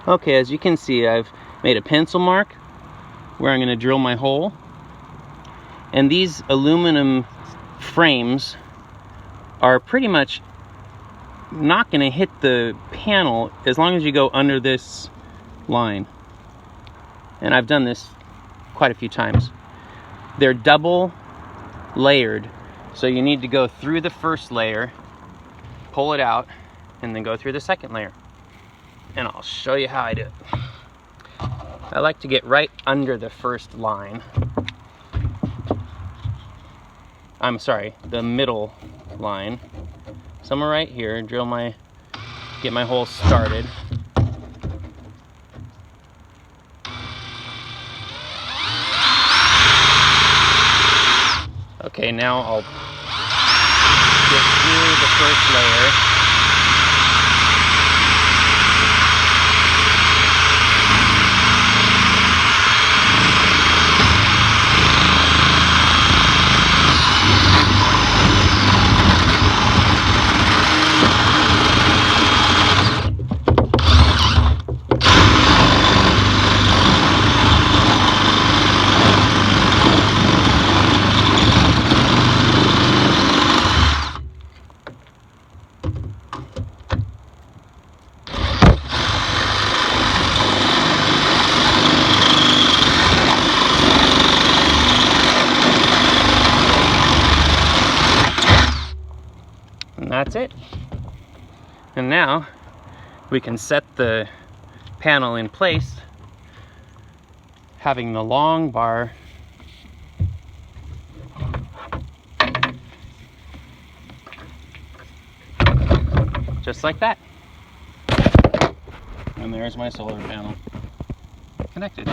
Okay, as you can see, I've made a pencil mark where I'm going to drill my hole. And these aluminum frames are pretty much not going to hit the panel as long as you go under this line. And I've done this quite a few times. They're double layered, so you need to go through the first layer, pull it out, and then go through the second layer. And I'll show you how I do it. I like to get right under the first line. I'm sorry, the middle line. Somewhere right here, get my hole started. Okay, now I'll get through the first layer. And that's it. And now we can set the panel in place, having the long bar just like that. And there's my solar panel connected.